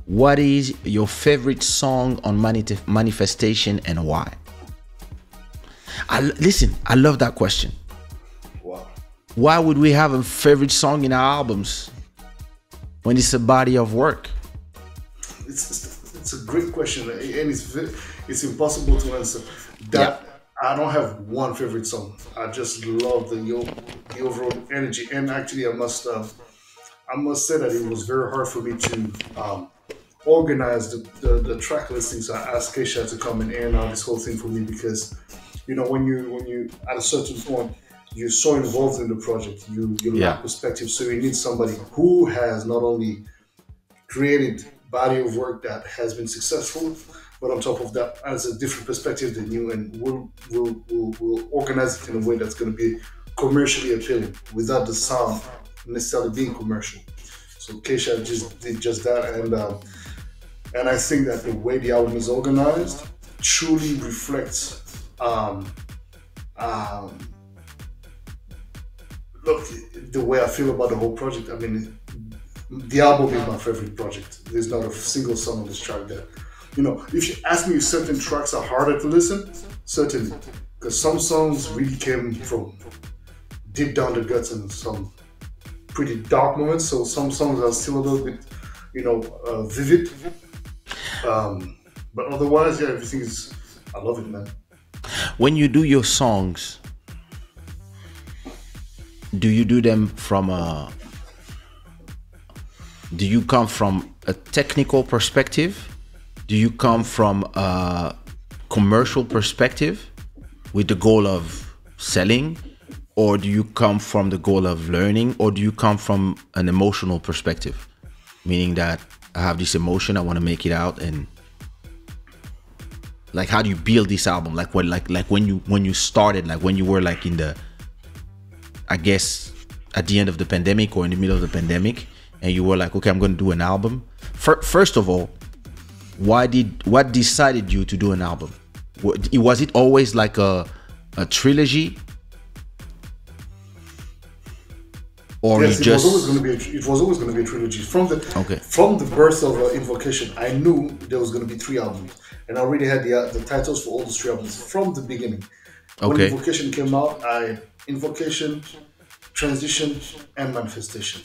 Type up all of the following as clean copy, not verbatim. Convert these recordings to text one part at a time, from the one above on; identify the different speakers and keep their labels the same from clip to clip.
Speaker 1: What is your favorite song on Manifestation and why? Listen, I love that question.
Speaker 2: Wow.
Speaker 1: Why would we have a favorite song in our albums when it's a body of work?
Speaker 2: It's a great question, and it's impossible to answer. That I don't have one favorite song. I just love the overall energy, and actually, I must say that it was very hard for me to organize the track listing. So I asked Kaysha to come and air out this whole thing for me because, when you at a certain point you're so involved in the project, you lack perspective. So you need somebody who has not only created body of work that has been successful, but on top of that, has a different perspective than you, and will organize it in a way that's going to be commercially appealing without the sound necessarily being commercial. So Keisha just did just that, and I think that the way the album is organized truly reflects. Look, the way I feel about the whole project. I mean, the album is my favorite project. There's not a single song on this track that, if you ask me if certain tracks are harder to listen, certainly, because some songs really came from deep down the guts and some pretty dark moments. So some songs are still a little bit, vivid. But otherwise, yeah, everything is. I love it, man.
Speaker 1: When you do your songs, do you do them from a? Do you come from a technical perspective? Do you come from a commercial perspective with the goal of selling? Or do you come from the goal of learning? Or do you come from an emotional perspective? Meaning that I have this emotion, I want to make it out, and like, how do you build this album? Like what, like when you started, like when you were like in the, I guess, at the end of the pandemic or in the middle of the pandemic, and you were like, okay, I'm going to do an album. First of all, what decided you to do an album? Was it always like a trilogy? Or
Speaker 2: yes,
Speaker 1: you just...
Speaker 2: it was always going to be a trilogy. From the birth of Invocation, I knew there was going to be 3 albums, and I already had the titles for all the 3 albums from the beginning. When Invocation came out, Invocation, Transition, and Manifestation.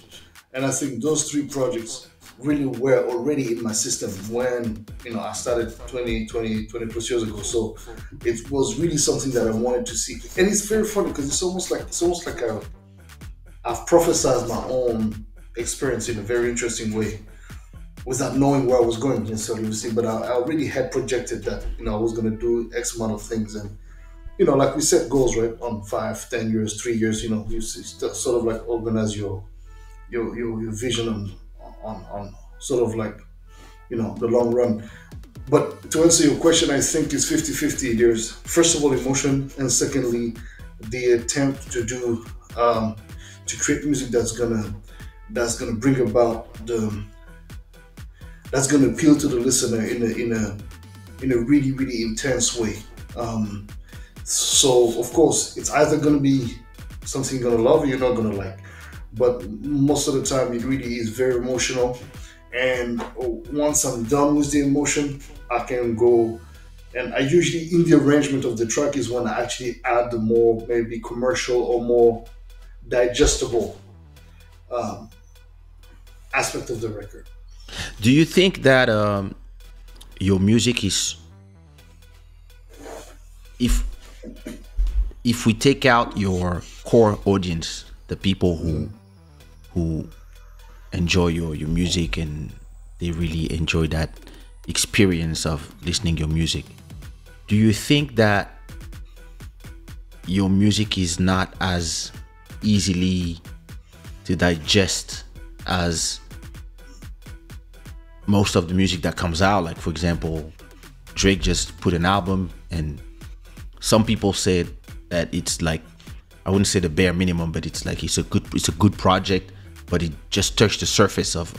Speaker 2: And I think those 3 projects really were already in my system when I started 20 plus years ago. So it was really something that I wanted to see. And it's very funny because it's almost like I've prophesized my own experience in a very interesting way without knowing where I was going necessarily. But I already had projected that I was going to do X amount of things, and like we set goals, right, on 5, 10 years, 3 years. You sort of like organize your vision on sort of like the long run. But to answer your question, I think it's 50-50. There's first of all emotion, and secondly the attempt to do to create music that's gonna bring about that's gonna appeal to the listener in a really, really intense way. So of course it's either gonna be something you're gonna love or you're not gonna like. But most of the time it really is very emotional, and once I'm done with the emotion, I can go, and I usually, in the arrangement of the track, is when I actually add the more maybe commercial or more digestible aspect of the record.
Speaker 1: Do you think that your music is, if we take out your core audience, the people who enjoy your music and they really enjoy that experience of listening your music, do you think that your music is not as easily to digest as most of the music that comes out? Like, for example, Drake just put an album, and some people said that it's like, I wouldn't say the bare minimum, but it's like it's a good project, but it just touched the surface of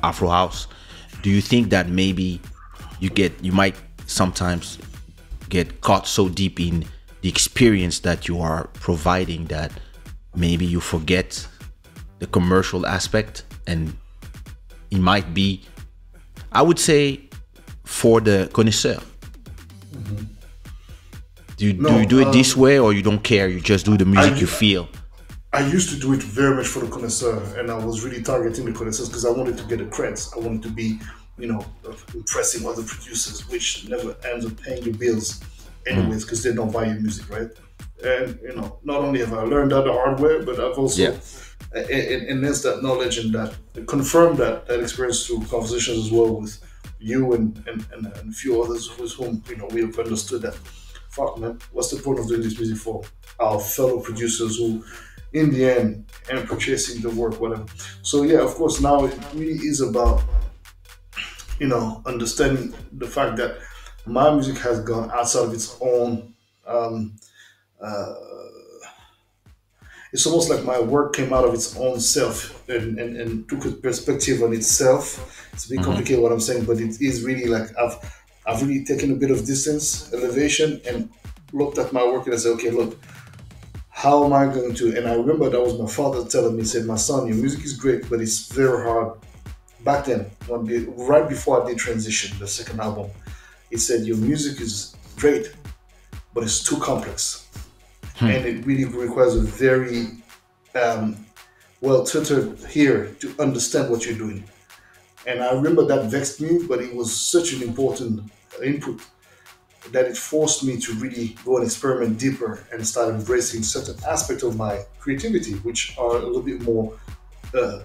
Speaker 1: Afro House. Do you think that maybe you might sometimes get caught so deep in the experience that you are providing that maybe you forget the commercial aspect, and it might be I would say for the connoisseur. Do you do it this way, or you don't care? You just do the music you feel?
Speaker 2: I used to do it very much for the connoisseur, and I was really targeting the connoisseurs because I wanted to get the creds. I wanted to be, impressing other producers, which never ends up paying your bills anyways because they don't buy your music, right? And not only have I learned that the hard way, but I've also enhanced that knowledge and that confirmed that experience through conversations as well with you and a few others with whom we have understood that. Fuck man, what's the point of doing this music for our fellow producers who, in the end, end purchasing the work, whatever. So yeah, of course, now it really is about understanding the fact that my music has gone outside of its own. It's almost like my work came out of its own self and took a perspective on itself. It's a bit complicated what I'm saying, but it is really like I've really taken a bit of distance, elevation, and looked at my work and I said, okay, look, how am I going to? And I remember that was my father telling me, he said, my son, your music is great, but it's very hard. Back then, right before I did Transition, the second album, he said, your music is great, but it's too complex. And it really requires a very well-tutored ear to understand what you're doing. And I remember that vexed me, but it was such an important input that it forced me to really go and experiment deeper and start embracing certain aspects of my creativity, which are a little bit more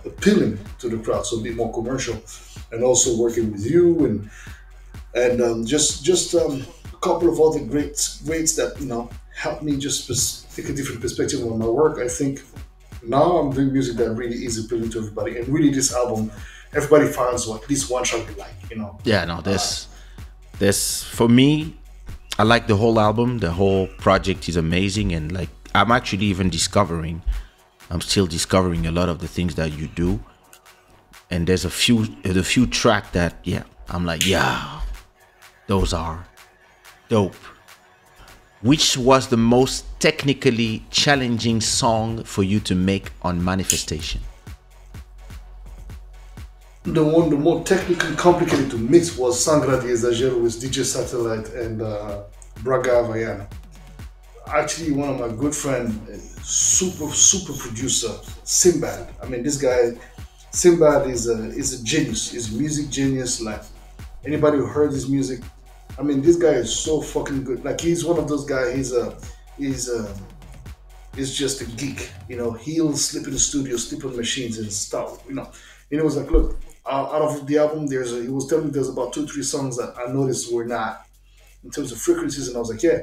Speaker 2: appealing to the crowd, so a bit more commercial. And also working with you and just a couple of other greats that helped me just take a different perspective on my work. I think now I'm doing music that really is appealing to everybody, and really this album, everybody finds at least one track they like.
Speaker 1: Yeah, no, there's for me, I like the whole album. The whole project is amazing, and like I'm still discovering a lot of the things that you do. And there's a few tracks that I'm like, yeah, those are dope. Which was the most technically challenging song for you to make on Manifestation?
Speaker 2: The more technically complicated to mix was Sangra de Exagero with DJ Satellite and Braga Havaiana. Actually, one of my good friends, super producer, Sinbad. I mean, this guy, Sinbad is a genius. He's a music genius. Like anybody who heard his music, I mean, this guy is so fucking good. Like he's one of those guys. He's just a geek. He'll sleep in the studio, sleep on machines and stuff. And it was like, look, out of the album, he was telling me there's about 2-3 songs that I noticed were not in terms of frequencies, and I was like, yeah,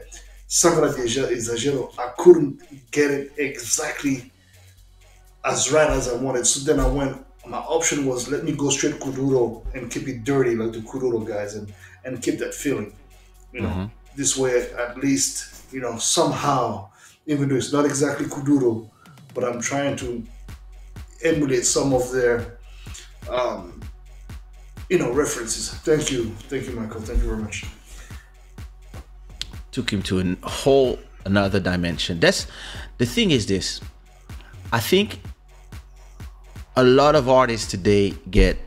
Speaker 2: Sangra de Exagero, I couldn't get it exactly as right as I wanted. So then my option was let me go straight Kuduro and keep it dirty like the Kuduro guys and keep that feeling. This way at least, somehow, even though it's not exactly Kuduro, but I'm trying to emulate some of their references. Thank you, Michael. Thank you very much.
Speaker 1: Took him to a whole another dimension. The thing is this. I think a lot of artists today get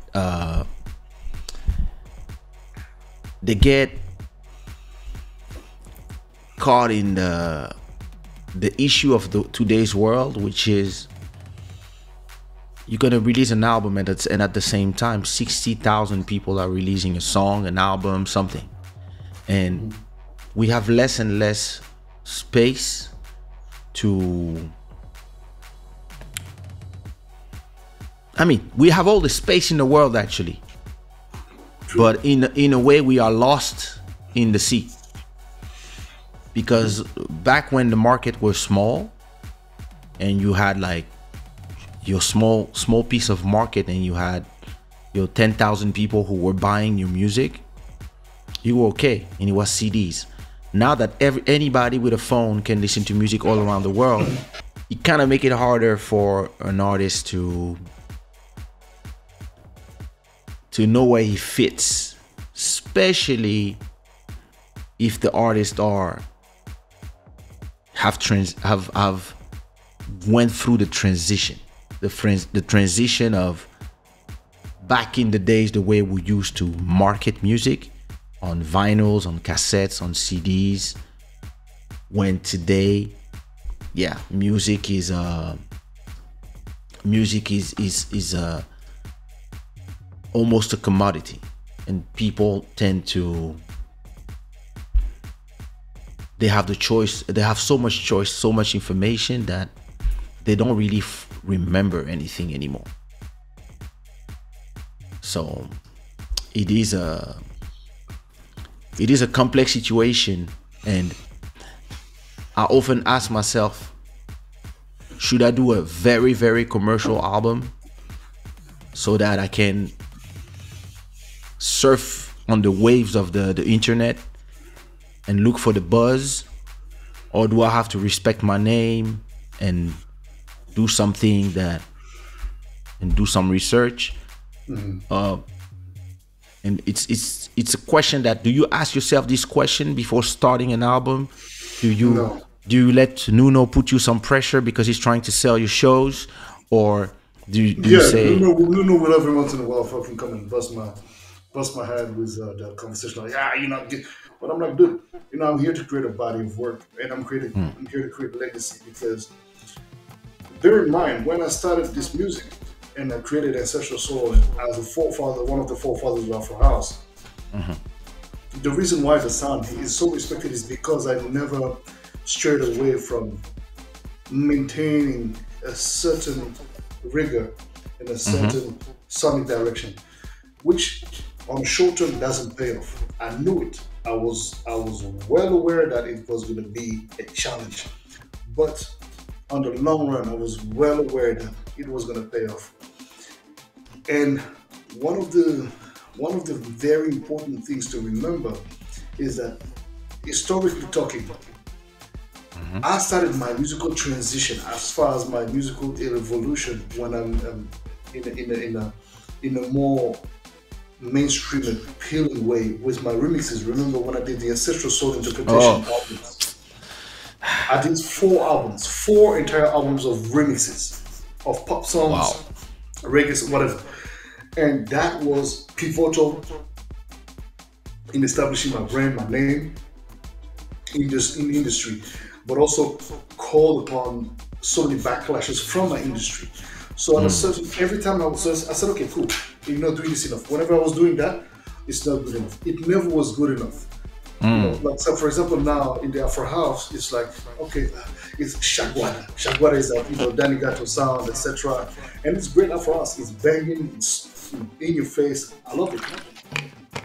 Speaker 1: caught in the issue of today's world, which is you're gonna release an album and at the same time 60,000 people are releasing a song, an album, something, and we have less and less space to. I mean, we have all the space in the world actually, but in a way we are lost in the sea, because back when the market was small and you had like your small piece of market and you had your 10,000 people who were buying your music, you were okay, and it was CDs. Now that anybody with a phone can listen to music all around the world, it kind of make it harder for an artist to know where he fits, especially if the artists have went through the transition, the transition of back in the days, the way we used to market music on vinyls, on cassettes, on CDs. When today, yeah, music is almost a commodity, and people tend to, they have the choice, they have so much choice, so much information that they don't really remember anything anymore. So it is a complex situation, and I often ask myself, should I do a very, very commercial album so that I can surf on the waves of the internet and look for the buzz? Or do I have to respect my name and do something that, and do some research? And it's a question that, do you ask yourself this question before starting an album?
Speaker 2: No.
Speaker 1: Do you let Nuno put you some pressure because he's trying to sell your shows, or do you say?
Speaker 2: Nuno will every once in a while fucking come and bust my head with the conversation like, yeah, you're not good. But I'm like, dude, I'm here to create a body of work, and I'm here to create legacy, because bear in mind, when I started this music and I created Ancestral Soul as a forefather, one of the forefathers of Afro House, the reason why the sound is so respected is because I never strayed away from maintaining a certain rigor and a certain sonic direction, which on short term doesn't pay off. I knew it. I was well aware that it was going to be a challenge, but on the long run, I was well aware that it was going to pay off. And one of the very important things to remember is that, historically talking, I started my musical transition, as far as my musical evolution, when I'm in a more mainstream and appealing way with my remixes. Remember when I did the Ancestral Soul interpretation albums? I did 4 entire albums of remixes of pop songs, reggae, whatever. And that was pivotal in establishing my brand, my name in the industry, but also called upon so many backlashes from my industry. So at a certain, every time I said, okay, cool, you're not doing this enough. Whenever I was doing that, it's not good enough. It never was good enough. Like, so for example, now in the Afro House, it's like, okay, it's Shagwada. Shagwada is a Danny Gatto sound, etc. And it's great Afro House. It's banging, it's in your face. I love it.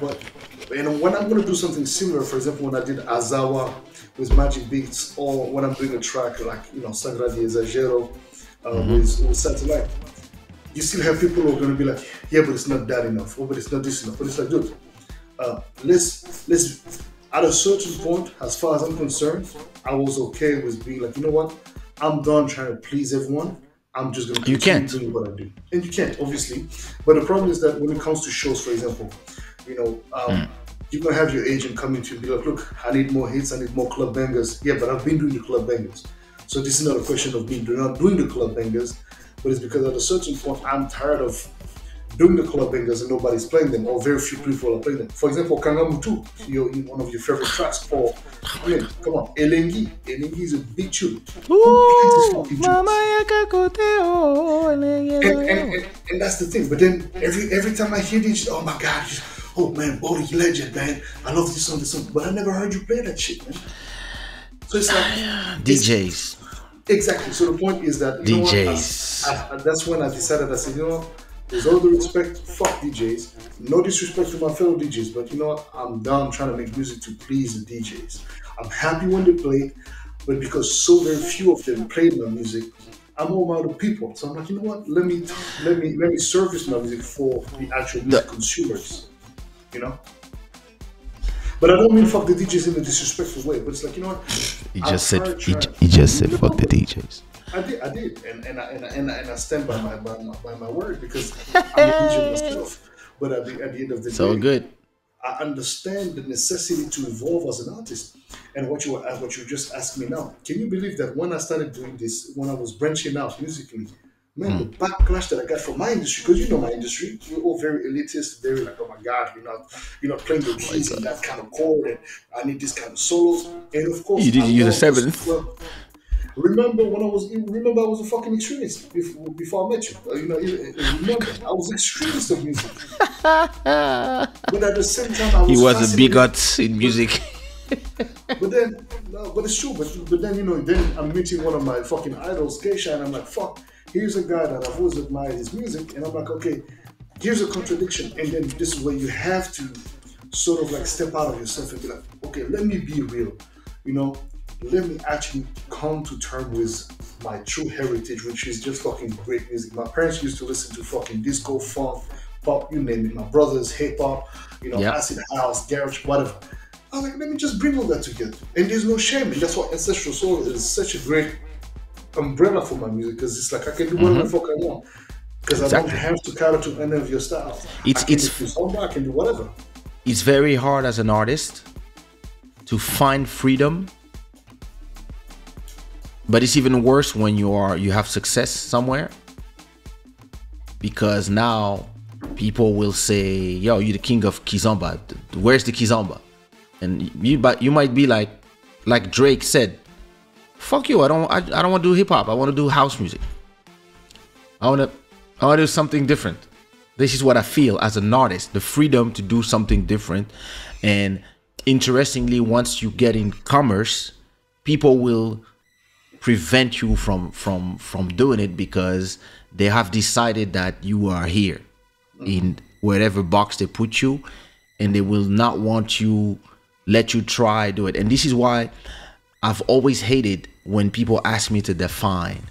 Speaker 2: But when I'm going to do something similar, for example, when I did Azawa with Magic Beats, or when I'm doing a track like, Sagra de Exagero with Satellite, you still have people who are going to be like, yeah, but it's not that enough, or but it's not this enough. But it's like, dude, let's at a certain point, as far as I'm concerned, I was okay with being like, you know what, I'm done trying to please everyone. I'm just going to continue doing what I do. And you can't, obviously. But the problem is that when it comes to shows, for example, you're going to have your agent coming to you and be like, look, I need more hits, I need more club bangers. Yeah, but I've been doing the club bangers. So this is not a question of me not doing the club bangers, but it's because at a certain point, I'm tired of doing the club bangers and nobody's playing them, or very few people are playing them. For example, Kangamutu, one of your favorite tracks, or, I mean, come on, Elengi. Elengi is a big tune. And that's the thing. But then every time I hear this, oh my God, oh man, Boddhi legend, man. I love this song, but I never heard you play that shit, man. So it's like
Speaker 1: DJs.
Speaker 2: Exactly. So the point is that DJs. That's when I decided. I said, with all the respect, fuck DJs. No disrespect to my fellow DJs, but you know what? I'm done trying to make music to please the DJs. I'm happy when they play, but because so very few of them play my music, I'm all about the people. So I'm like, you know what? Let me service my music for the actual music consumers. But I don't mean fuck the DJs in a disrespectful way. But it's like, you know what?
Speaker 1: He just said fuck the DJs.
Speaker 2: I did, and I stand by my word, because I'm a DJ myself. But at the end of the day,
Speaker 1: good.
Speaker 2: I understand the necessity to evolve as an artist. And what you just asked me now, can you believe that when I started doing this, when I was branching out musically, Man, the backlash that I got from my industry, because you know my industry, we're all very elitist, very like, oh my god, you're not playing the keys in that kind of chord, and I need this kind of solos. And of course,
Speaker 1: You did
Speaker 2: I
Speaker 1: use a
Speaker 2: love this.
Speaker 1: seventh.
Speaker 2: Well, remember I was a fucking extremist before I met you. Remember, I was extremist of music, but at the same time, I was.
Speaker 1: He was a
Speaker 2: fascinated.
Speaker 1: bigot in music.
Speaker 2: But then, no, but it's true. But then then I'm meeting one of my fucking idols, Kaysha, and I'm like, fuck. Here's a guy that I've always admired his music, and I'm like, okay, here's a contradiction, and then this is where you have to sort of like step out of yourself and be like, okay, let me be real, let me actually come to terms with my true heritage, which is just fucking great music. My parents used to listen to fucking disco, funk, pop, you name it. My brothers, hip hop, acid house, garage, whatever. I was like, let me just bring all that together, and there's no shame, and that's why Ancestral Soul is such a great umbrella for my music, because it's like I can do whatever the fuck I want, because I don't have to cater to any of your styles. I can do whatever.
Speaker 1: It's very hard as an artist to find freedom, but it's even worse when you have success somewhere, because now people will say, yo, you're the king of Kizomba, where's the Kizomba? And you might be like Drake said, fuck you, I don't want to do hip hop. I want to do house music. I want to do something different. This is what I feel as an artist, the freedom to do something different. And interestingly, once you get in commerce, people will prevent you from doing it, because they have decided that you are here in wherever box they put you, and they will not want you, let you try do it. And this is why I've always hated when people ask me to define